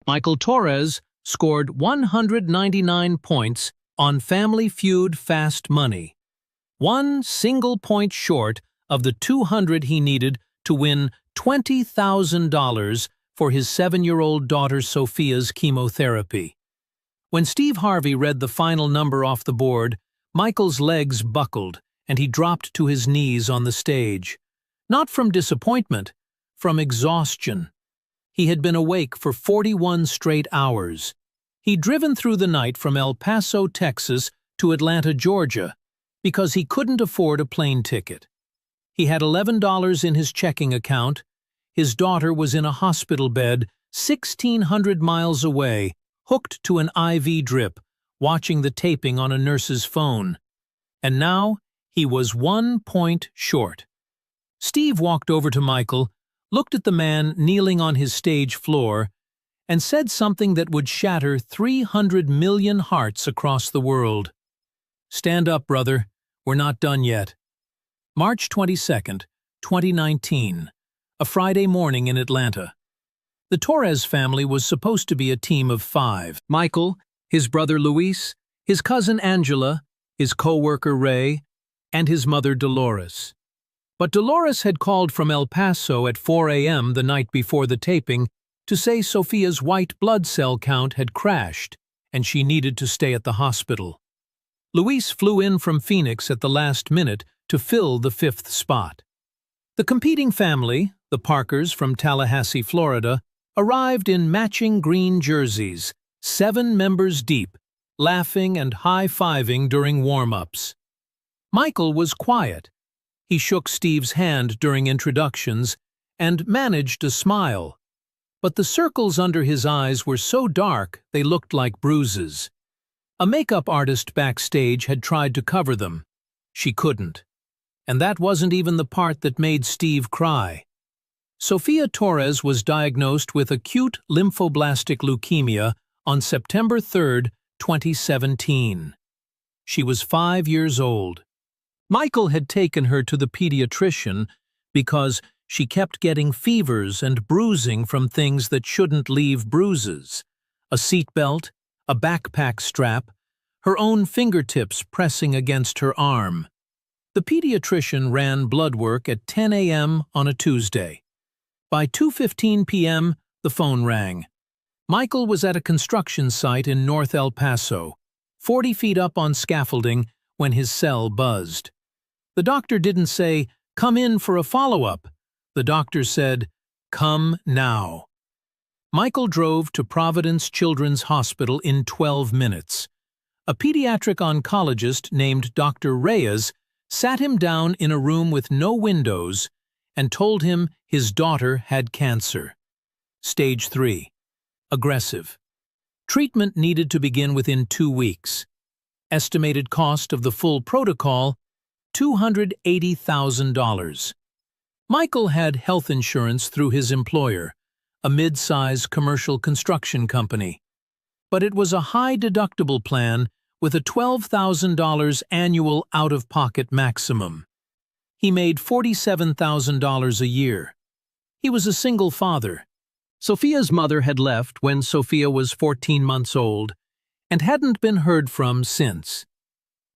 Michael Torres scored 199 points on Family Feud Fast Money, one single point short of the 200 he needed to win $20,000 for his 7-year-old daughter Sophia's chemotherapy. When Steve Harvey read the final number off the board, Michael's legs buckled and he dropped to his knees on the stage. Not from disappointment, from exhaustion. He had been awake for 41 straight hours. He'd driven through the night from El Paso, Texas to Atlanta, Georgia, because he couldn't afford a plane ticket. He had $11 in his checking account. His daughter was in a hospital bed 1,600 miles away, hooked to an IV drip, watching the taping on a nurse's phone. And now he was 1 point short. Steve walked over to Michael, looked at the man kneeling on his stage floor, and said something that would shatter 300 million hearts across the world. "Stand up, brother. We're not done yet." March 22nd, 2019, a Friday morning in Atlanta. The Torres family was supposed to be a team of 5. Michael, his brother Luis, his cousin Angela, his co-worker Ray, and his mother Dolores. But Dolores had called from El Paso at 4 a.m. the night before the taping to say Sophia's white blood cell count had crashed and she needed to stay at the hospital. Luis flew in from Phoenix at the last minute to fill the 5th spot. The competing family, the Parkers from Tallahassee, Florida, arrived in matching green jerseys, 7 members deep, laughing and high-fiving during warm-ups. Michael was quiet. He shook Steve's hand during introductions and managed a smile. But the circles under his eyes were so dark they looked like bruises. A makeup artist backstage had tried to cover them. She couldn't. And that wasn't even the part that made Steve cry. Sophia Torres was diagnosed with acute lymphoblastic leukemia on September 3, 2017. She was 5 years old. Michael had taken her to the pediatrician because she kept getting fevers and bruising from things that shouldn't leave bruises. A seatbelt, a backpack strap, her own fingertips pressing against her arm. The pediatrician ran blood work at 10 a.m. on a Tuesday. By 2:15 p.m., the phone rang. Michael was at a construction site in North El Paso, 40 feet up on scaffolding, when his cell buzzed. The doctor didn't say, "Come in for a follow-up." The doctor said, "Come now." Michael drove to Providence Children's Hospital in 12 minutes. A pediatric oncologist named Dr. Reyes sat him down in a room with no windows and told him his daughter had cancer. Stage 3. Aggressive. Treatment needed to begin within 2 weeks. Estimated cost of the full protocol, $280,000. Michael had health insurance through his employer, a mid-size commercial construction company. But it was a high-deductible plan with a $12,000 annual out-of-pocket maximum. He made $47,000 a year. He was a single father. Sophia's mother had left when Sophia was 14 months old and hadn't been heard from since.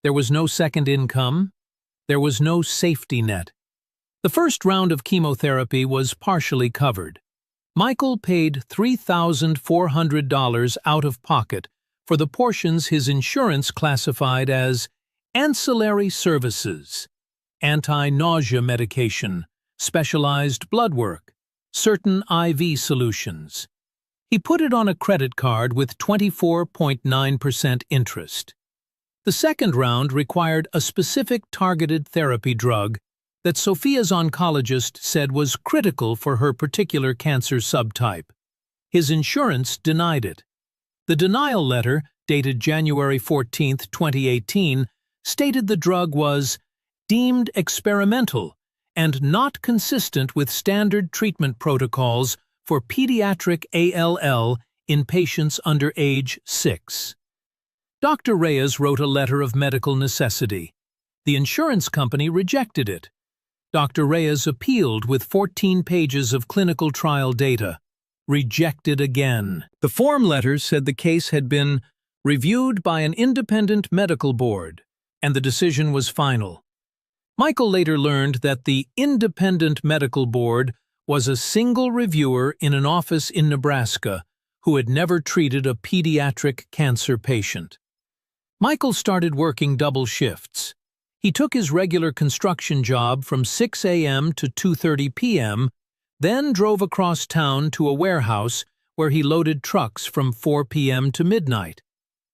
There was no second income. There was no safety net. The first round of chemotherapy was partially covered. Michael paid $3,400 out of pocket for the portions his insurance classified as ancillary services, anti-nausea medication, specialized blood work, certain IV solutions. He put it on a credit card with 24.9% interest. The second round required a specific targeted therapy drug that Sophia's oncologist said was critical for her particular cancer subtype. His insurance denied it. The denial letter, dated January 14, 2018, stated the drug was deemed experimental and not consistent with standard treatment protocols for pediatric ALL in patients under age 6. Dr. Reyes wrote a letter of medical necessity. The insurance company rejected it. Dr. Reyes appealed with 14 pages of clinical trial data. rejected again. The form letter said the case had been reviewed by an independent medical board, and the decision was final. Michael later learned that the independent medical board was a single reviewer in an office in Nebraska who had never treated a pediatric cancer patient. Michael started working double shifts. He took his regular construction job from 6 a.m. to 2:30 p.m., then drove across town to a warehouse where he loaded trucks from 4 p.m. to midnight.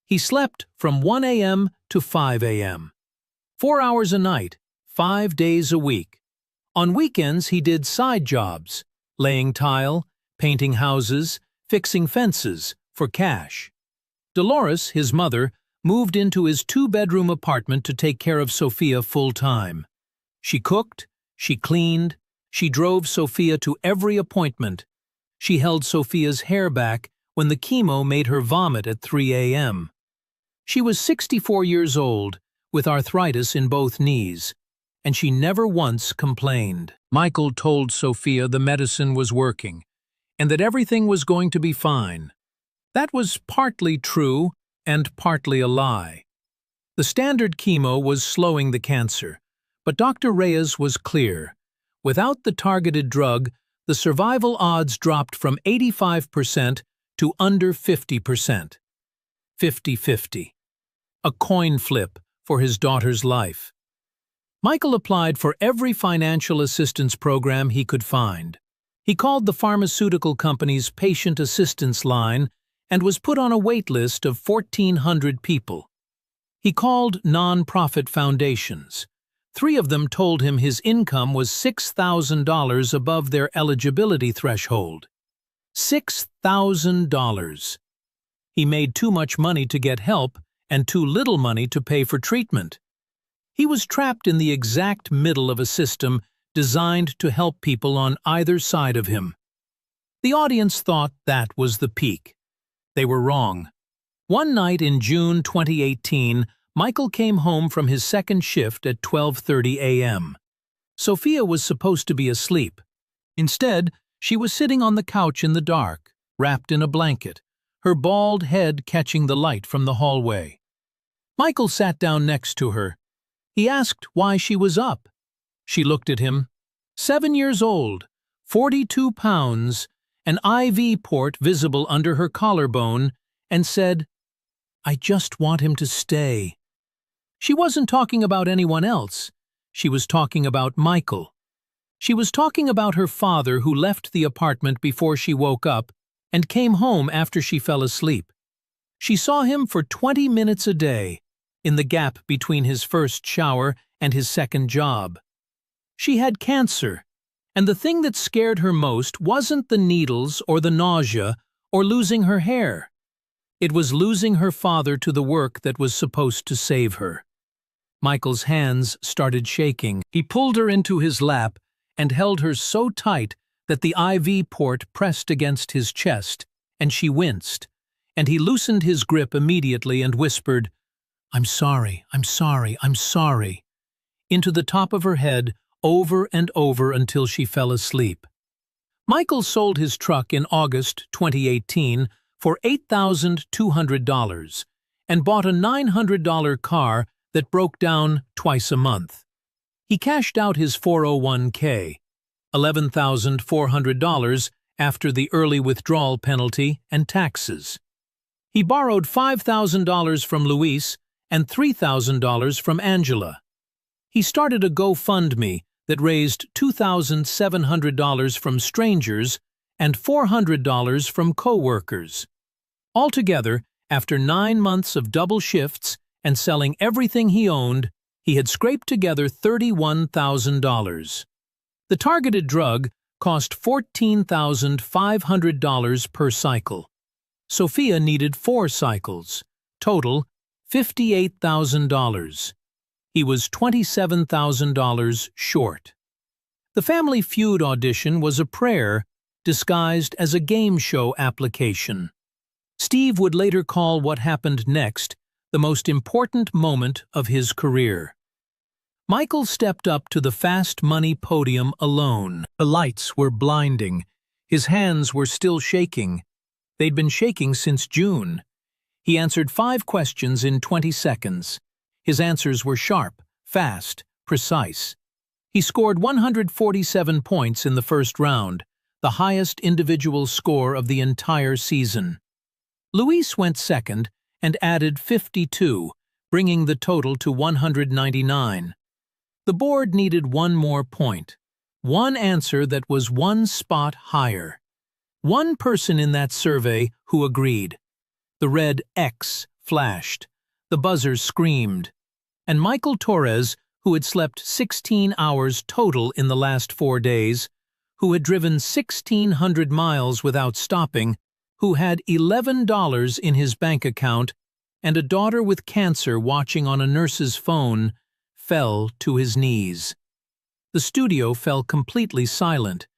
He slept from 1 a.m. to 5 a.m. 4 hours a night, 5 days a week. On weekends he did side jobs, laying tile, painting houses, fixing fences, for cash. Dolores, his mother, moved into his 2-bedroom apartment to take care of Sophia full-time. She cooked, she cleaned, she drove Sophia to every appointment. She held Sophia's hair back when the chemo made her vomit at 3 a.m. She was 64 years old, with arthritis in both knees, and she never once complained. Michael told Sophia the medicine was working, and that everything was going to be fine. That was partly true and partly a lie. The standard chemo was slowing the cancer, but Dr. Reyes was clear. Without the targeted drug, the survival odds dropped from 85% to under 50%. 50-50. A coin flip for his daughter's life. Michael applied for every financial assistance program he could find. He called the pharmaceutical company's patient assistance line and was put on a wait list of 1,400 people. He called non-profit foundations. 3 of them told him his income was $6,000 above their eligibility threshold. $6,000. He made too much money to get help and too little money to pay for treatment. He was trapped in the exact middle of a system designed to help people on either side of him. The audience thought that was the peak. They were wrong. One night in June 2018, Michael came home from his second shift at 12:30 a.m. Sophia was supposed to be asleep. Instead, she was sitting on the couch in the dark, wrapped in a blanket, her bald head catching the light from the hallway. Michael sat down next to her. He asked why she was up. She looked at him. 7 years old, 42 pounds, an IV port visible under her collarbone, and said, "I just want him to stay." She wasn't talking about anyone else. She was talking about Michael. She was talking about her father who left the apartment before she woke up and came home after she fell asleep. She saw him for 20 minutes a day, in the gap between his first shower and his second job. She had cancer, and the thing that scared her most wasn't the needles or the nausea or losing her hair. It was losing her father to the work that was supposed to save her. Michael's hands started shaking. He pulled her into his lap and held her so tight that the IV port pressed against his chest, and she winced, and he loosened his grip immediately and whispered, "I'm sorry, I'm sorry, I'm sorry," into the top of her head over and over until she fell asleep. Michael sold his truck in August 2018 for $8,200 and bought a $900 car that broke down twice a month. He cashed out his 401k, $11,400 after the early withdrawal penalty and taxes. He borrowed $5,000 from Luis and $3,000 from Angela. He started a GoFundMe that raised $2,700 from strangers and $400 from co-workers. Altogether, after 9 months of double shifts and selling everything he owned, he had scraped together $31,000. The targeted drug cost $14,500 per cycle. Sophia needed 4 cycles, total $58,000. He was $27,000 short. The Family Feud audition was a prayer disguised as a game show application. Steve would later call what happened next the most important moment of his career. Michael stepped up to the fast money podium alone. The lights were blinding. His hands were still shaking. They'd been shaking since June. He answered 5 questions in 20 seconds. His answers were sharp, fast, precise. He scored 147 points in the first round, the highest individual score of the entire season. Luis went second and added 52, bringing the total to 199. The board needed one more point, one answer that was one spot higher. One person in that survey who agreed. The red X flashed. The buzzers screamed. And Michael Torres, who had slept 16 hours total in the last 4 days, who had driven 1,600 miles without stopping, who had $11 in his bank account, and a daughter with cancer watching on a nurse's phone, fell to his knees. The studio fell completely silent.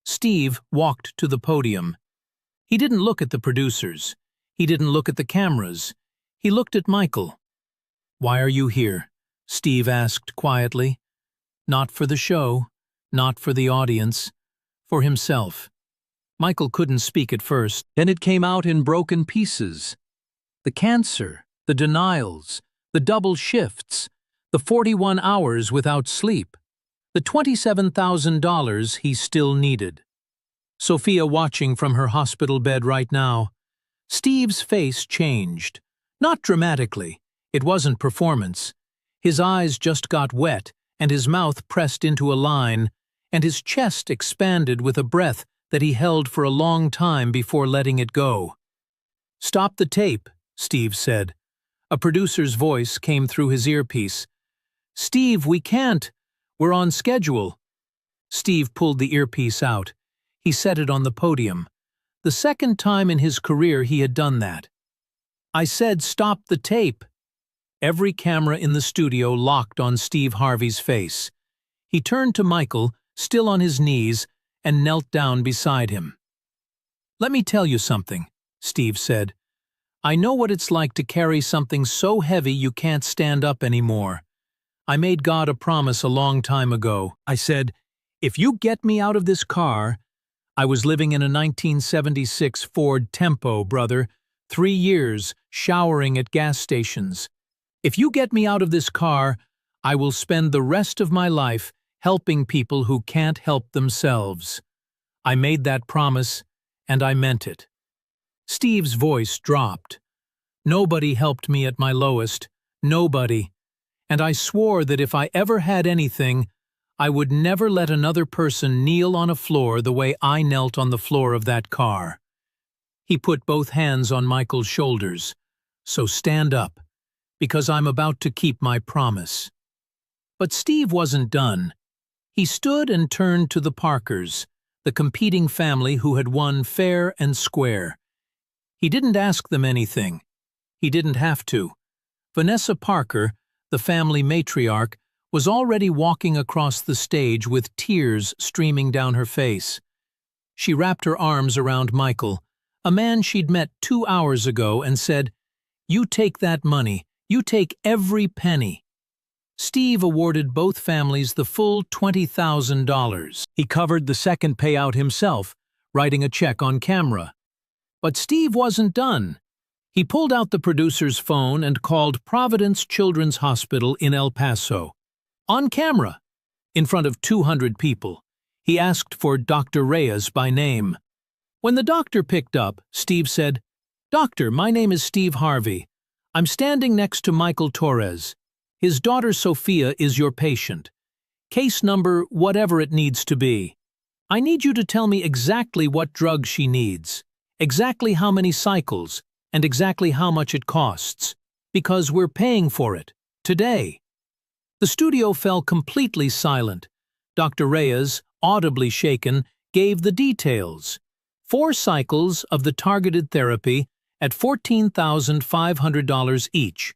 Steve walked to the podium. He didn't look at the producers. He didn't look at the cameras. He looked at Michael. "Why are you here?" Steve asked quietly. Not for the show, not for the audience, for himself. Michael couldn't speak at first, and it came out in broken pieces. The cancer, the denials, the double shifts, the 41 hours without sleep, the $27,000 he still needed. Sophia watching from her hospital bed right now. Steve's face changed. Not dramatically. It wasn't performance. His eyes just got wet, and his mouth pressed into a line, and his chest expanded with a breath that he held for a long time before letting it go. "Stop the tape," Steve said. A producer's voice came through his earpiece. "Steve, we can't. We're on schedule." Steve pulled the earpiece out. He set it on the podium. The second time in his career he had done that. "I said stop the tape." Every camera in the studio locked on Steve Harvey's face. He turned to Michael, still on his knees, and knelt down beside him. "Let me tell you something," Steve said. "I know what it's like to carry something so heavy you can't stand up anymore. I made God a promise a long time ago. I said, if you get me out of this car—" I was living in a 1976 Ford Tempo, brother, 3 years, showering at gas stations. "If you get me out of this car, I will spend the rest of my life helping people who can't help themselves." I made that promise, and I meant it. Steve's voice dropped. Nobody helped me at my lowest. Nobody. And I swore that if I ever had anything, I would never let another person kneel on a floor the way I knelt on the floor of that car. He put both hands on Michael's shoulders. "So stand up, because I'm about to keep my promise." But Steve wasn't done. He stood and turned to the Parkers, the competing family who had won fair and square. He didn't ask them anything. He didn't have to. Vanessa Parker, the family matriarch, was already walking across the stage with tears streaming down her face. She wrapped her arms around Michael, a man she'd met 2 hours ago, and said, "You take that money. You take every penny." Steve awarded both families the full $20,000. He covered the second payout himself, writing a check on camera. But Steve wasn't done. He pulled out the producer's phone and called Providence Children's Hospital in El Paso. On camera, in front of 200 people, he asked for Dr. Reyes by name. When the doctor picked up, Steve said, "Doctor, my name is Steve Harvey. I'm standing next to Michael Torres. His daughter Sophia is your patient. Case number whatever it needs to be. I need you to tell me exactly what drug she needs, exactly how many cycles, and exactly how much it costs, because we're paying for it, today." The studio fell completely silent. Dr. Reyes, audibly shaken, gave the details. 4 cycles of the targeted therapy at $14,500 each,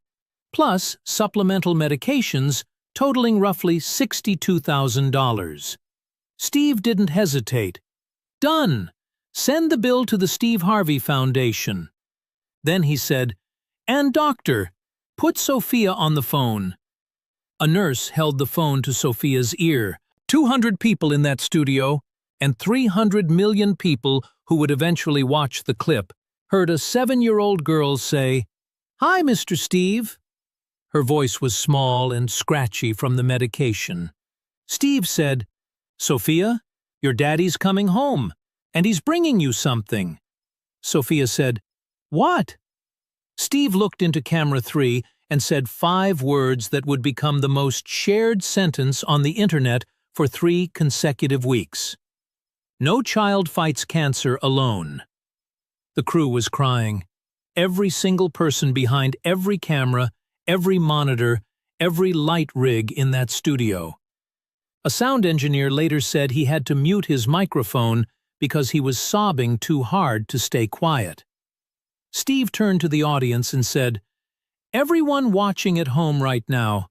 plus supplemental medications totaling roughly $62,000. Steve didn't hesitate. "Done! Send the bill to the Steve Harvey Foundation." Then he said, "And doctor, put Sophia on the phone." A nurse held the phone to Sophia's ear. 200 people in that studio, and 300 million people who would eventually watch the clip heard a 7-year-old girl say, "Hi, Mr. Steve." Her voice was small and scratchy from the medication. Steve said, "Sophia, your daddy's coming home, and he's bringing you something." Sophia said, "What?" Steve looked into camera 3 and said 5 words that would become the most shared sentence on the internet for 3 consecutive weeks. "No child fights cancer alone." The crew was crying. Every single person behind every camera, every monitor, every light rig in that studio. A sound engineer later said he had to mute his microphone because he was sobbing too hard to stay quiet. Steve turned to the audience and said, "Everyone watching at home right now,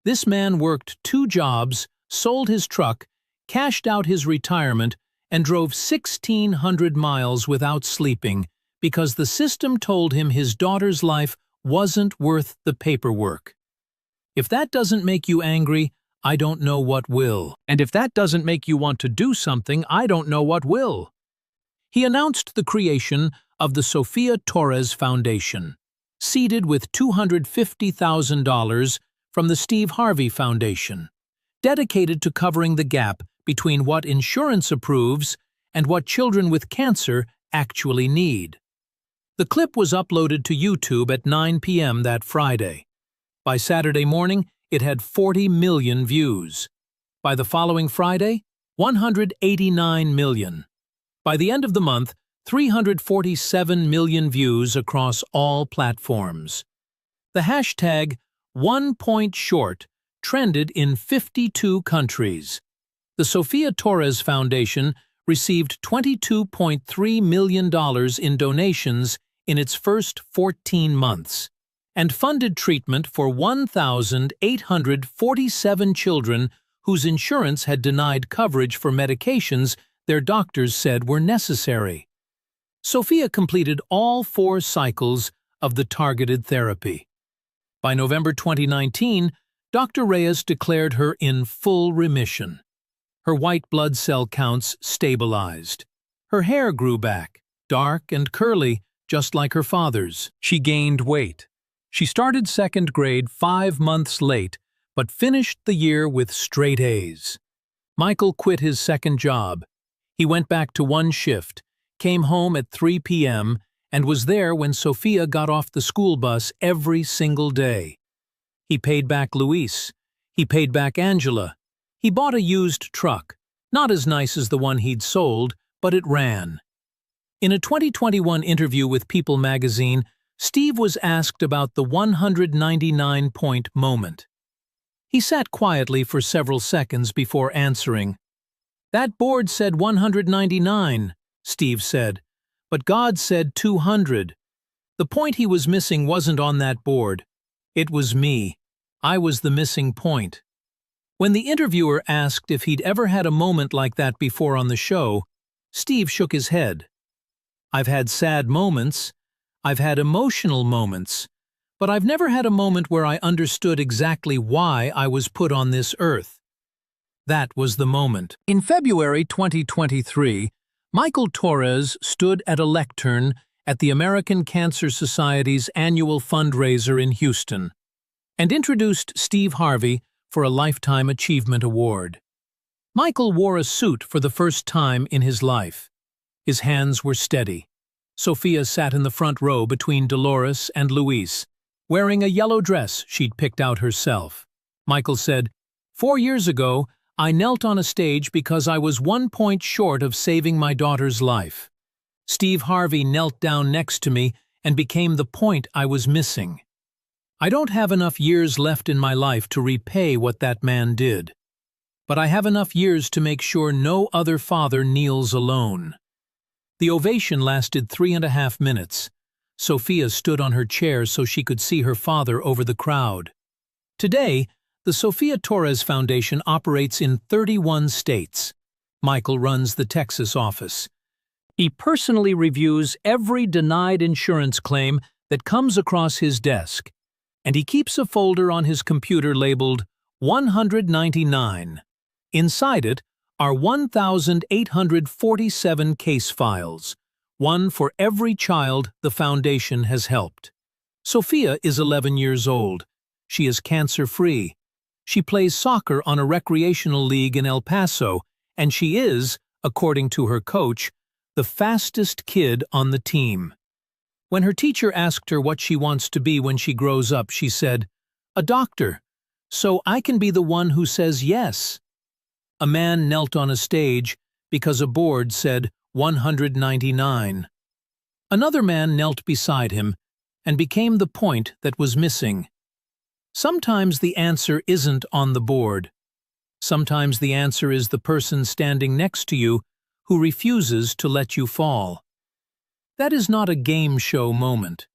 this man worked 2 jobs, sold his truck, cashed out his retirement, and drove 1,600 miles without sleeping because the system told him his daughter's life wasn't worth the paperwork. If that doesn't make you angry, I don't know what will. And if that doesn't make you want to do something, I don't know what will." He announced the creation of the Sophia Torres Foundation, seeded with $250,000 from the Steve Harvey Foundation, dedicated to covering the gap between what insurance approves and what children with cancer actually need. The clip was uploaded to YouTube at 9 p.m. that Friday. By Saturday morning, it had 40 million views. By the following Friday, 189 million. By the end of the month, 347 million views across all platforms. The hashtag #OnePointShort trended in 52 countries. The Sophia Torres Foundation received $22.3 million in donations in its first 14 months, and funded treatment for 1,847 children whose insurance had denied coverage for medications their doctors said were necessary. Sophia completed all 4 cycles of the targeted therapy. By November 2019, Dr. Reyes declared her in full remission. Her white blood cell counts stabilized. Her hair grew back, dark and curly, just like her father's. She gained weight. She started 2nd grade 5 months late, but finished the year with straight A's. Michael quit his 2nd job. He went back to 1 shift, came home at 3 p.m., and was there when Sophia got off the school bus every single day. He paid back Luis. He paid back Angela. He bought a used truck, not as nice as the one he'd sold, but it ran. In a 2021 interview with People magazine, Steve was asked about the 199-point moment. He sat quietly for several seconds before answering. "That board said 199, Steve said, "but God said 200. The point he was missing wasn't on that board. It was me. I was the missing point." When the interviewer asked if he'd ever had a moment like that before on the show, Steve shook his head. "I've had sad moments. I've had emotional moments. But I've never had a moment where I understood exactly why I was put on this earth." That was the moment. In February 2023, Michael Torres stood at a lectern at the American Cancer Society's annual fundraiser in Houston and introduced Steve Harvey for a Lifetime Achievement Award. Michael wore a suit for the first time in his life. His hands were steady. Sophia sat in the front row between Dolores and Luis, wearing a yellow dress she'd picked out herself. Michael said, "4 years ago, I knelt on a stage because I was 1 point short of saving my daughter's life. Steve Harvey knelt down next to me and became the point I was missing. I don't have enough years left in my life to repay what that man did. But I have enough years to make sure no other father kneels alone." The ovation lasted 3.5 minutes. Sophia stood on her chair so she could see her father over the crowd. Today, the Sophia Torres Foundation operates in 31 states. Michael runs the Texas office. He personally reviews every denied insurance claim that comes across his desk, and he keeps a folder on his computer labeled 199. Inside it are 1,847 case files, one for every child the foundation has helped. Sophia is 11 years old. She is cancer-free. She plays soccer on a recreational league in El Paso, and she is, according to her coach, the fastest kid on the team. When her teacher asked her what she wants to be when she grows up, she said, "A doctor, so I can be the one who says yes." A man knelt on a stage because a board said 199. Another man knelt beside him and became the point that was missing. Sometimes the answer isn't on the board. Sometimes the answer is the person standing next to you who refuses to let you fall. That is not a game show moment.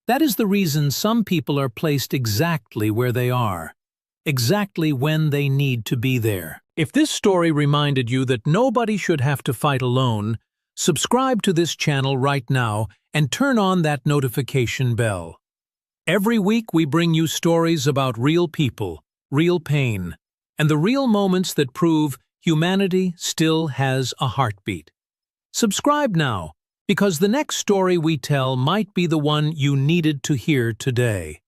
That is the reason some people are placed exactly where they are, exactly when they need to be there. If this story reminded you that nobody should have to fight alone, subscribe to this channel right now and turn on that notification bell. Every week we bring you stories about real people, real pain, and the real moments that prove humanity still has a heartbeat. Subscribe now, because the next story we tell might be the one you needed to hear today.